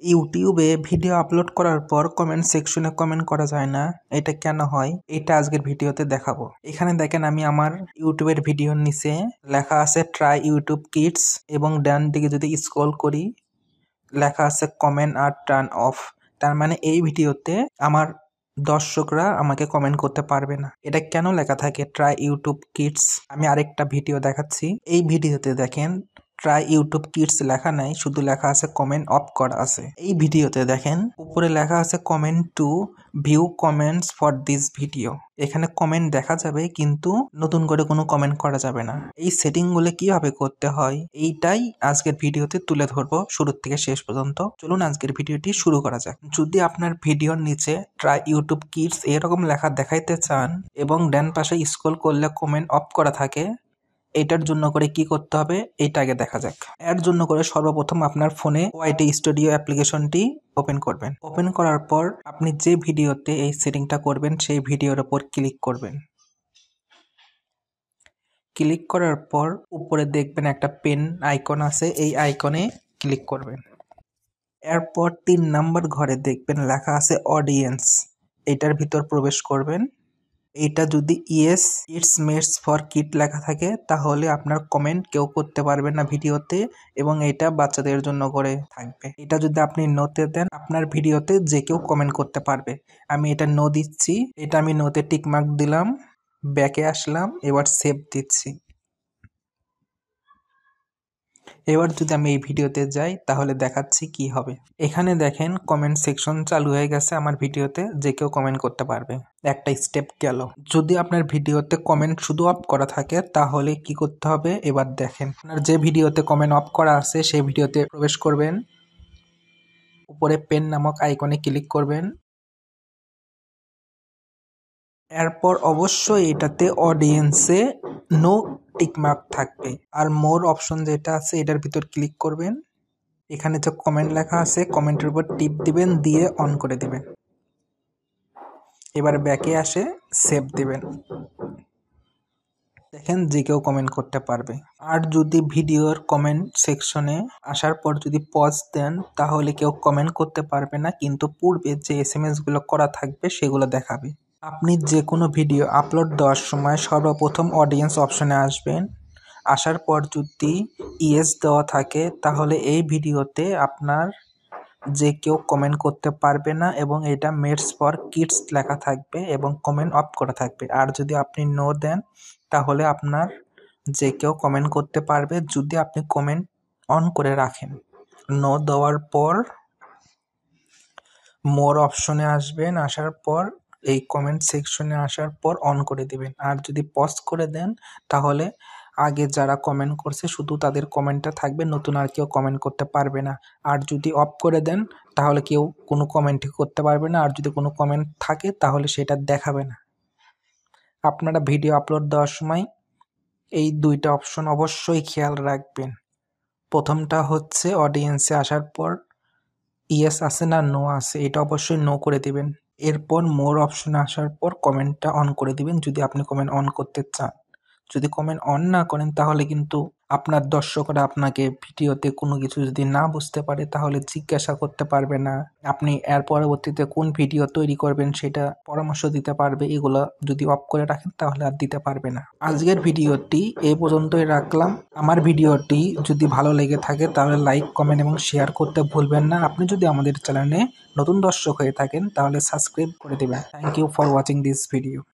ইউটিউবে video upload করার পর কমেন্ট সেকশনে কমেন্ট করা যায় না, এটা কেন হয় এটা আজকের ভিডিওতে দেখাবো। এখানে দেখেন আমি আমার ইউটিউবের ভিডিওর নিচে লেখা আছে ট্রাই ইউটিউব কিডস এবং ডান দিকে যদি স্ক্রল করি লেখা আছে কমেন্ট আর টার্ন অফ। তার মানে এই ভিডিওতে আমার দর্শকরা আমাকে কমেন্ট করতে পারবে না। এটা কেন লেখা থাকে ট্রাই ইউটিউব কিডস? আমি আরেকটা ভিডিও দেখাচ্ছি। এই ভিডিওতে দেখেন ট্রাই ইউটিউব কিডস লেখা নাই, শুধু লেখা আছে কমেন্ট অফ করা আছে। এই ভিডিওতে দেখেন উপরে লেখা আছে comment two view comments for this video. এখানে কমেন্ট দেখা যাবে কিন্তু নতুন করে কোনো কমেন্ট করা যাবে না। এই সেটিং গুলো কিভাবে করতে হয় এইটাই আজকের ভিডিওতে তুলে ধরবো শুরু থেকে শেষ পর্যন্ত। চলুন আজকের ভিডিওটি শুরু করা যাক। যদি আপনার ভিডিওর নিচে ট্রাই ইউটিউব কিডস এরকম লেখা দেখাইতে চান এবং ডান পাশে স্ক্রল করলে কমেন্ট অফ করা থাকে, এটার জন্য করে কি করতে হবে এটা আগে দেখা যাক। এর জন্য করে সর্বপ্রথম আপনার ফোনে ওয়াইটি স্টুডিও অ্যাপ্লিকেশনটি ওপেন করবেন। ওপেন করার পর আপনি যে ভিডিওতে এই সেটিংটা করবেন সেই ভিডিওর উপর ক্লিক করবেন। ক্লিক করার পর উপরে দেখবেন একটা পেন আইকন আছে, এই আইকনে ক্লিক করবেন। এরপর 3 নম্বর ঘরে দেখবেন লেখা আছে অডিয়েন্স, এটার ভিতর প্রবেশ করবেন। এটা যদি yes it's made for kid লেখা থাকে তাহলে আপনার কমেন্ট কেউ করতে পারবে না ভিডিওতে এবং এটা বাচ্চাদের জন্য করে থাকবে। এটা যদি আপনি নোতে দেন আপনার ভিডিওতে যে কেউ কমেন্ট করতে পারবে। আমি এটা নো দিচ্ছি, এটা আমি নোতে টিকমার্ক দিলাম, ব্যাকে আসলাম, এবার সেভ দিচ্ছি। এবার যদি আমি এই ভিডিওতে যাই তাহলে দেখাচ্ছি কি হবে। এখানে দেখেন কমেন্ট সেকশন চালু হয়ে গেছে আমার ভিডিওতে, যে কেউ কমেন্ট করতে পারবে। একটা স্টেপ গেল। যদি আপনার ভিডিওতে কমেন্ট শুধু অফ করা থাকে তাহলে কি করতে হবে এবার দেখেন। আপনার যে ভিডিওতে কমেন্ট অফ করা আছে সেই ভিডিওতে প্রবেশ করবেন, উপরে পেন নামক আইকনে ক্লিক করবেন। এরপর অবশ্যই এটাতে অডিয়েন্সে নো টিকমার্ক থাকবে আর মোর অপশন যেটা আছে এটার ভিতর ক্লিক করবেন। এখানে যে কমেন্ট লেখা আছে কমেন্টের উপর টিপ দিবেন, দিয়ে অন করে দিবেন। এবার ব্যাকে আসে সেভ দিবেন। দেখেন যে কেউ কমেন্ট করতে পারবে। আর যদি ভিডিওর কমেন্ট সেকশনে আসার পর যদি পজ দেন তাহলে কেউ কমেন্ট করতে পারবে না, কিন্তু পূর্বে যে SMS গুলো করা থাকবে সেগুলো দেখাবে। আপনি যে কোনো ভিডিও আপলোড দেওয়ার সময় সর্বপ্রথম অডিয়েন্স অপশনে আসবেন। আসার পর যদি ইয়েস দেওয়া থাকে তাহলে এই ভিডিওতে আপনার যে কেউ কমেন্ট করতে পারবে না এবং এটা মেডস ফর কিডস লেখা থাকবে এবং কমেন্ট অফ করা থাকবে। আর যদি আপনি নো দেন তাহলে আপনার যে কেউ কমেন্ট করতে পারবে যদি আপনি কমেন্ট অন করে রাখেন। নো দেওয়ার পর মোর অপশনে আসবেন, আসার পর এই কমেন্ট সেকশনে আসার পর অন করে দিবেন। আর যদি পজ করে দেন তাহলে আগে যারা কমেন্ট করছে শুধু তাদের কমেন্টটা থাকবে, নতুন আর কেউ কমেন্ট করতে পারবে না। আর যদি অফ করে দেন তাহলে কেউ কোনো কমেন্টই করতে পারবে না, আর যদি কোনো কমেন্ট থাকে তাহলে সেটা দেখাবে না। আপনারা ভিডিও আপলোড দেওয়ার সময় এই 2টা অপশন অবশ্যই খেয়াল রাখবেন। প্রথমটা হচ্ছে অডিয়েন্সে আসার পর ইয়েস আছে না নো আছে, এটা অবশ্যই নো করে দিবেন। এরপর মোর অপশনে আসার পর কমেন্টটা অন করে দিবেন যদি আপনি কমেন্ট অন করতে চান। যদি কমেন্ট অন না করেন তাহলে কিন্তু আপনার দর্শকরা আপনাকে ভিডিওতে কোনো কিছু যদি না বুঝতে পারে তাহলে জিজ্ঞাসা করতে পারবে না। আপনি এর পরবর্তীতে কোন ভিডিও তৈরি করবেন সেটা পরামর্শ দিতে পারবে। এগুলো যদি অফ করে রাখেন তাহলে আর দিতে পারবে না। আজকের ভিডিওটি এই পর্যন্তই রাখলাম। আমার ভিডিওটি যদি ভালো লেগে থাকে তাহলে লাইক, কমেন্ট এবং শেয়ার করতে ভুলবেন না। আপনি যদি আমাদের চ্যানেলে নতুন দর্শক হয়ে থাকেন তাহলে সাবস্ক্রাইব করে দেবেন। Thank you for watching this video.